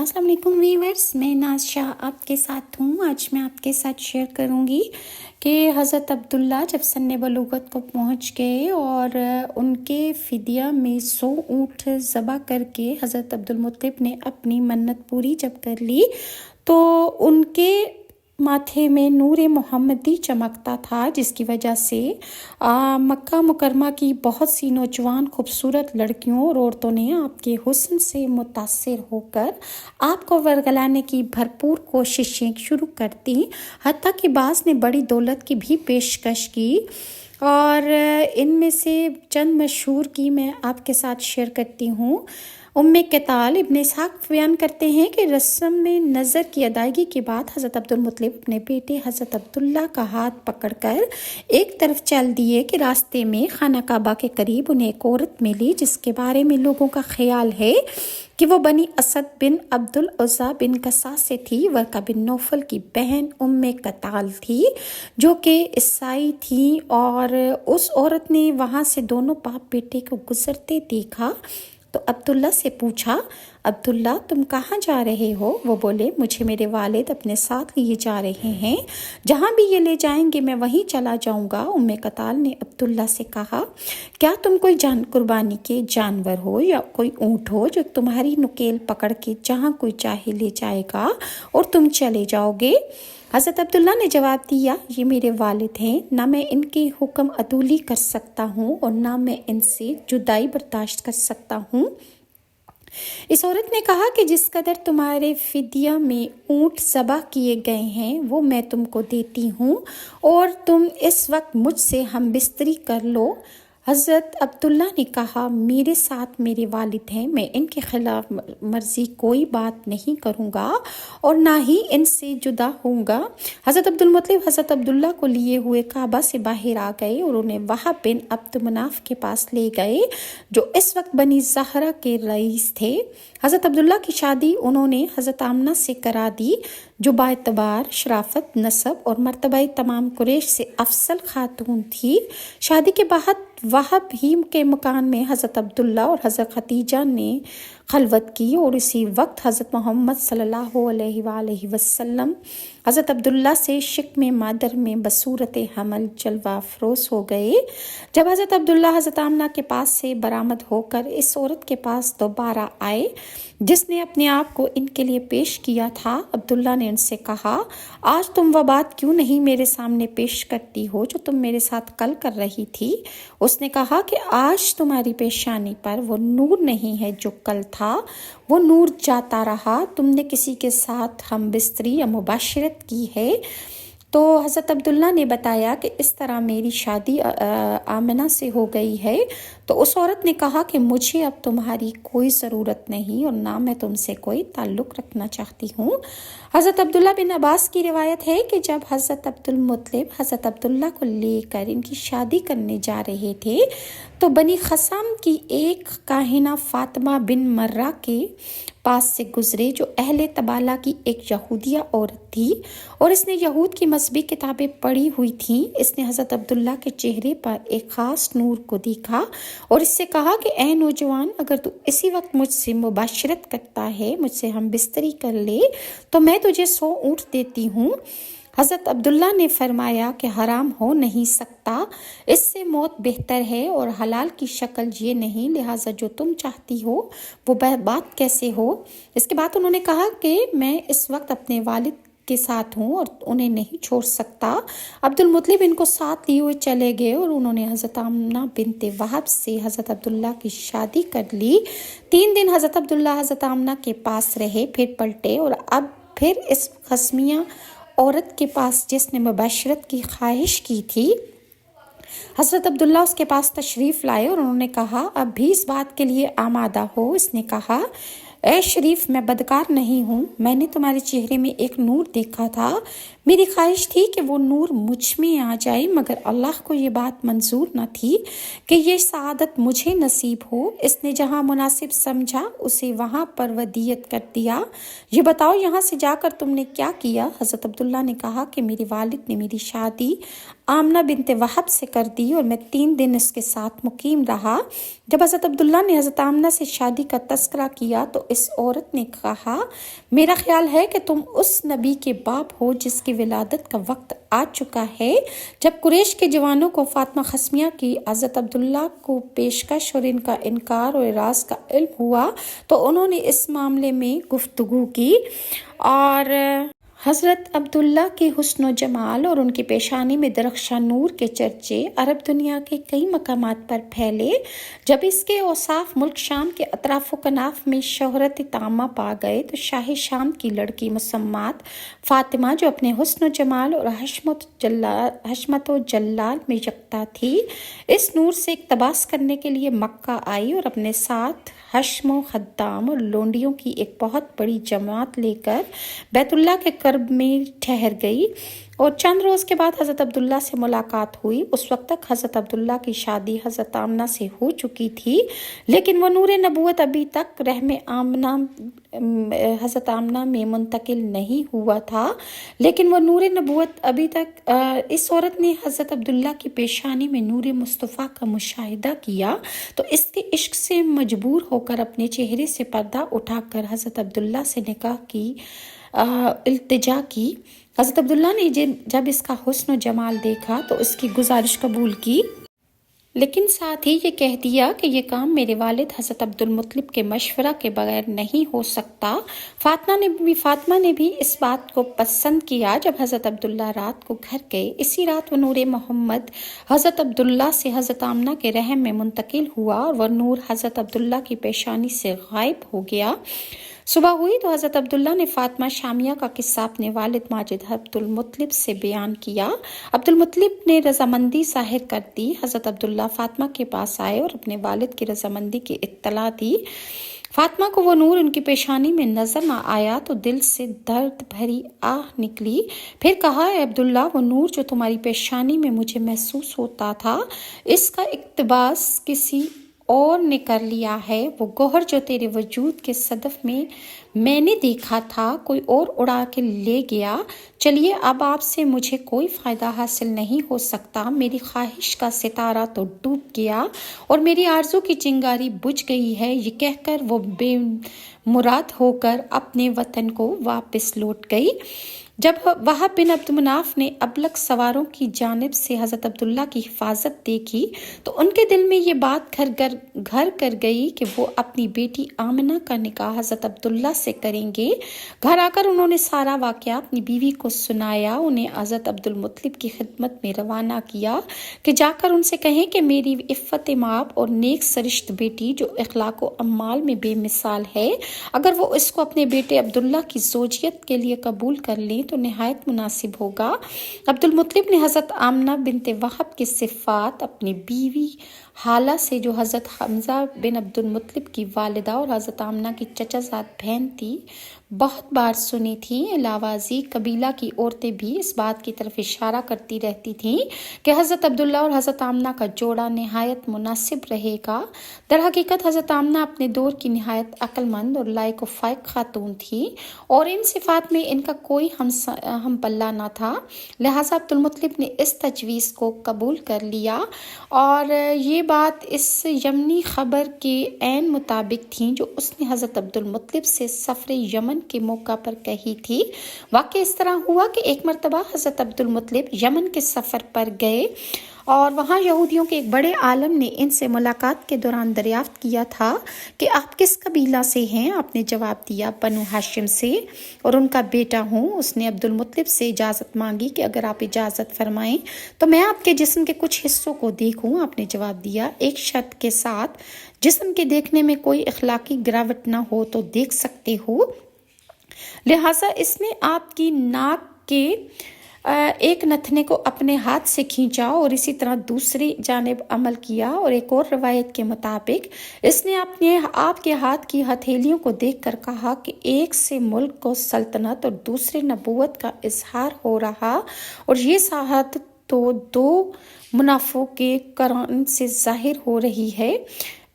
السلام علیکم ویورز، میں ناز شاہ آپ کے ساتھ ہوں۔ آج میں آپ کے ساتھ شیئر کروں گی کہ حضرت عبداللہ جب سن بلوغت کو پہنچ گئے اور ان کے فدیہ میں 100 اونٹ ذبح کر کے حضرت عبدالمطلب نے اپنی منت پوری جب کر لی تو ان کے ماتھے میں نور محمدی چمکتا تھا، جس کی وجہ سے مکہ مکرمہ کی بہت سی نوجوان خوبصورت لڑکیوں اور عورتوں نے آپ کے حسن سے متاثر ہو کر آپ کو ورگلانے کی بھرپور کوششیں شروع کر دیں، حتیٰ کہ بعض نے بڑی دولت کی بھی پیشکش کی، اور ان میں سے چند مشہور کی میں آپ کے ساتھ شیئر کرتی ہوں۔ قتال ابن اسحاق بیان کرتے ہیں کہ رسم میں نظر کی ادائیگی کے بعد حضرت عبدالمطلب اپنے بیٹے حضرت عبداللہ کا ہاتھ پکڑ کر ایک طرف چل دیے کہ راستے میں خانہ کعبہ کے قریب انہیں ایک عورت ملی جس کے بارے میں لوگوں کا خیال ہے کہ وہ بنی اسد بن عبد العزیٰ بن قصا سے تھی۔ ورقہ بن نوفل کی بہن قتال تھی جو کہ عیسائی تھی، اور اس عورت نے وہاں سے دونوں باپ بیٹے کو گزرتے دیکھا تو عبداللہ سے پوچھا، عبداللہ تم کہاں جا رہے ہو؟ وہ بولے، مجھے میرے والد اپنے ساتھ لیے جا رہے ہیں، جہاں بھی یہ لے جائیں گے میں وہیں چلا جاؤں گا۔ قتال نے عبداللہ سے کہا، کیا تم کوئی قربانی کے جانور ہو یا کوئی اونٹ ہو جو تمہاری نکیل پکڑ کے جہاں کوئی چاہے لے جائے گا اور تم چلے جاؤ گے؟ حضرت عبداللہ نے جواب دیا، یہ میرے والد ہیں، نہ میں ان کی حکم عدولی کر سکتا ہوں اور نہ میں ان سے جدائی برداشت کر سکتا ہوں۔ اس عورت نے کہا کہ جس قدر تمہارے فدیہ میں اونٹ ذبح کیے گئے ہیں وہ میں تم کو دیتی ہوں، اور تم اس وقت مجھ سے ہم بستری کر لو۔ حضرت عبداللہ نے کہا، میرے ساتھ میرے والد ہیں، میں ان کے خلاف مرضی کوئی بات نہیں کروں گا اور نہ ہی ان سے جدا ہوں گا۔ حضرت عبدالمطلب حضرت عبداللہ کو لیے ہوئے کعبہ سے باہر آ گئے اور انہیں وہب بن عبد مناف کے پاس لے گئے جو اس وقت بنی زہرہ کے رئیس تھے۔ حضرت عبداللہ کی شادی انہوں نے حضرت آمنہ سے کرا دی جو باعتبار شرافت، نسب اور مرتبہ تمام قریش سے افضل خاتون تھی۔ شادی کے بعد وہب ہی کے مکان میں حضرت عبداللہ اور حضرت خدیجہ نے خلوت کی، اور اسی وقت حضرت محمد صلی اللہ علیہ وآلہ وسلم حضرت عبداللہ سے شکم مادر میں بصورت حمل جلوہ افروز ہو گئے۔ جب حضرت عبداللہ حضرت آمنہ کے پاس سے برآمد ہو کر اس عورت کے پاس دوبارہ آئے جس نے اپنے آپ کو ان کے لیے پیش کیا تھا، عبداللہ نے ان سے کہا، آج تم وہ بات کیوں نہیں میرے سامنے پیش کرتی ہو جو تم میرے ساتھ کل کر رہی تھی؟ اس نے کہا کہ آج تمہاری پیشانی پر وہ نور نہیں ہے جو کل تھا، وہ نور جاتا رہا، تم نے کسی کے ساتھ ہم بستری یا مباشرت کی ہے؟ تو حضرت عبداللہ نے بتایا کہ اس طرح میری شادی آمنہ سے ہو گئی ہے۔ تو اس عورت نے کہا کہ مجھے اب تمہاری کوئی ضرورت نہیں اور نہ میں تم سے کوئی تعلق رکھنا چاہتی ہوں۔ حضرت عبداللہ بن عباس کی روایت ہے کہ جب حضرت عبدالمطلب حضرت عبداللہ کو لے کر ان کی شادی کرنے جا رہے تھے تو بنی خثعم کی ایک کاہنہ فاطمہ بن مرہ کے پاس سے گزرے جو اہل تبالہ کی ایک یہودیہ عورت تھی، اور اس نے یہود کی مذہبی کتابیں پڑھی ہوئی تھیں۔ اس نے حضرت عبداللہ کے چہرے پر ایک خاص نور کو دیکھا اور اس سے کہا کہ اے نوجوان، اگر تو اسی وقت مجھ سے مباشرت کرتا ہے، مجھ سے ہم بستری کر لے تو میں تجھے 100 اونٹ دیتی ہوں۔ حضرت عبداللہ نے فرمایا کہ حرام ہو نہیں سکتا، اس سے موت بہتر ہے، اور حلال کی شکل یہ نہیں، لہٰذا جو تم چاہتی ہو وہ بات کیسے ہو؟ اس کے بعد انہوں نے کہا کہ میں اس وقت اپنے والد کے ساتھ ہوں اور انہیں نہیں چھوڑ سکتا۔ عبدالمطلب ان کو ساتھ لیے ہوئے چلے گئے اور انہوں نے حضرت آمنہ بنت وہب سے حضرت عبداللہ کی شادی کر لی۔ 3 دن حضرت عبداللہ حضرت آمنہ کے پاس رہے، پھر پلٹے اور اب پھر اس خصمیہ عورت کے پاس جس نے مباشرت کی خواہش کی تھی۔ حضرت عبداللہ اس کے پاس تشریف لائے اور انہوں نے کہا، اب بھی اس بات کے لیے آمادہ ہو؟ اس نے کہا، اے شریف، میں بدکار نہیں ہوں، میں نے تمہارے چہرے میں ایک نور دیکھا تھا، میری خواہش تھی کہ وہ نور مجھ میں آ جائے، مگر اللہ کو یہ بات منظور نہ تھی کہ یہ سعادت مجھے نصیب ہو۔ اس نے جہاں مناسب سمجھا اسے وہاں پر ودیت کر دیا۔ یہ بتاؤ یہاں سے جا کر تم نے کیا کیا؟ حضرت عبداللہ نے کہا کہ میرے والد نے میری شادی آمنہ بنت وہب سے کر دی اور میں 3 دن اس کے ساتھ مقیم رہا۔ جب حضرت عبداللہ نے حضرت آمنہ سے شادی کا تذکرہ کیا تو اس عورت نے کہا، میرا خیال ہے کہ تم اس نبی کے باپ ہو جس کی ولادت کا وقت آ چکا ہے۔ جب قریش کے جوانوں کو فاطمہ خسمیہ کی حضرت عبداللہ کو پیشکش اور ان کا انکار اور اعراض کا علم ہوا تو انہوں نے اس معاملے میں گفتگو کی اور حضرت عبداللہ کے حسن و جمال اور ان کی پیشانی میں درخشاں نور کے چرچے عرب دنیا کے کئی مقامات پر پھیلے۔ جب اس کے اوصاف ملک شام کے اطراف و کناف میں شہرت تامہ پا گئے تو شاہ شام کی لڑکی مسمات فاطمہ جو اپنے حسن و جمال اور حشمت و جلال میں یکتا تھی، اس نور سے اقتباس کرنے کے لیے مکہ آئی اور اپنے ساتھ حشم و خدام اور لونڈیوں کی ایک بہت بڑی جماعت لے کر بیت اللہ کے قرب میں ٹھہر گئی اور چند روز کے بعد حضرت عبداللہ سے ملاقات ہوئی۔ اس وقت تک حضرت عبداللہ کی شادی حضرت آمنہ سے ہو چکی تھی، لیکن وہ نور نبوت ابھی تک رحم آمنہ حضرت آمنہ میں منتقل نہیں ہوا تھا، لیکن وہ نور نبوت ابھی تک اس عورت نے حضرت عبداللہ کی پیشانی میں نور مصطفیٰ کا مشاہدہ کیا تو اس کے عشق سے مجبور ہو کر اپنے چہرے سے پردہ اٹھا کر حضرت عبداللہ سے نکاح کی التجا کی۔ حضرت عبداللہ نے جب اس کا حسن و جمال دیکھا تو اس کی گزارش قبول کی، لیکن ساتھ ہی یہ کہہ دیا کہ یہ کام میرے والد حضرت عبدالمطلب کے مشورہ کے بغیر نہیں ہو سکتا۔ فاطمہ نے بھی اس بات کو پسند کیا۔ جب حضرت عبداللہ رات کو گھر گئے، اسی رات وہ نور محمد حضرت عبداللہ سے حضرت آمنہ کے رحم میں منتقل ہوا اور وہ نور حضرت عبداللہ کی پیشانی سے غائب ہو گیا۔ صبح ہوئی تو حضرت عبداللہ نے فاطمہ شامیہ کا قصہ اپنے والد ماجد عبدالمطلب سے بیان کیا۔ عبدالمطلب نے رضامندی ظاہر کر دی۔ حضرت عبداللہ فاطمہ کے پاس آئے اور اپنے والد کی رضامندی کی اطلاع دی۔ فاطمہ کو وہ نور ان کی پیشانی میں نظر نہ آیا تو دل سے درد بھری آہ نکلی۔ پھر کہا، اے عبداللہ، وہ نور جو تمہاری پیشانی میں مجھے محسوس ہوتا تھا، اس کا اقتباس کسی اور نے کر لیا ہے۔ وہ گوہر جو تیرے وجود کے صدف میں نے دیکھا تھا، کوئی اور اڑا کے لے گیا۔ چلیے، اب آپ سے مجھے کوئی فائدہ حاصل نہیں ہو سکتا۔ میری خواہش کا ستارہ تو ڈوب گیا اور میری آرزو کی چنگاری بجھ گئی ہے۔ یہ کہہ کر وہ بے مراد ہو کر اپنے وطن کو واپس لوٹ گئی۔ جب وہب بن عبد مناف نے ابلق سواروں کی جانب سے حضرت عبداللہ کی حفاظت دیکھی تو ان کے دل میں یہ بات گھر کر گئی کہ وہ اپنی بیٹی آمنہ کا نکاح حضرت عبداللہ سے کریں گے۔ گھر آ کر انہوں نے سارا واقعہ اپنی بیوی کو سنایا، انہیں حضرت عبدالمطلب کی خدمت میں روانہ کیا کہ جا کر ان سے کہیں کہ میری عفت مآب اور نیک سرشت بیٹی جو اخلاق و اعمال میں بے مثال ہے، اگر وہ اس کو اپنے بیٹے عبداللہ کی زوجیت کے لیے قبول کر لیں تو نہایت مناسب ہوگا۔ عبدالمطلب نے حضرت آمنہ بنت وہب کی صفات اپنی بیوی حالہ سے، جو حضرت حمزہ بن عبدالمطلب کی والدہ اور حضرت آمنہ کی چچا زاد بہن تھی، بہت بار سنی تھیں۔ علاوہ ازیں قبیلہ کی عورتیں بھی اس بات کی طرف اشارہ کرتی رہتی تھیں کہ حضرت عبداللہ اور حضرت آمنہ کا جوڑا نہایت مناسب رہے گا۔ در حقیقت حضرت آمنہ اپنے دور کی نہایت عقل مند اور لائق و فائق خاتون تھی اور ان صفات میں ان کا کوئی ہم پلہ نہ تھا، لہٰذا عبدالمطلب نے اس تجویز کو قبول کر لیا اور یہ بات اس یمنی خبر کے عین مطابق تھی جو اس نے حضرت عبدالمطلب سے سفر یمن کے موقع پر کہی تھی۔ واقعہ اس طرح ہوا کہ ایک مرتبہ حضرت عبدالمطلب یمن کے سفر پر گئے اور وہاں یہودیوں کے ایک بڑے عالم نے ان سے ملاقات کے دوران دریافت کیا تھا کہ آپ کس قبیلہ سے ہیں؟ آپ نے جواب دیا، بنو ہاشم سے اور ان کا بیٹا ہوں۔ اس نے عبدالمطلب سے اجازت مانگی کہ اگر آپ اجازت فرمائیں تو میں آپ کے جسم کے کچھ حصوں کو دیکھوں۔ آپ نے جواب دیا، ایک شرط کے ساتھ، جسم کے دیکھنے میں کوئی اخلاقی گراوٹ نہ ہو تو دیکھ سکتے ہو۔ لہٰذا اس نے آپ کی ناک کے ایک نتھنے کو اپنے ہاتھ سے کھینچا اور اسی طرح دوسری جانب عمل کیا، اور ایک اور روایت کے مطابق اس نے آپ کے ہاتھ کی ہتھیلیوں کو دیکھ کر کہا کہ ایک سے ملک کو سلطنت اور دوسرے نبوت کا اظہار ہو رہا، اور یہ شہادت تو دو منافوں کے قرآن سے ظاہر ہو رہی ہے۔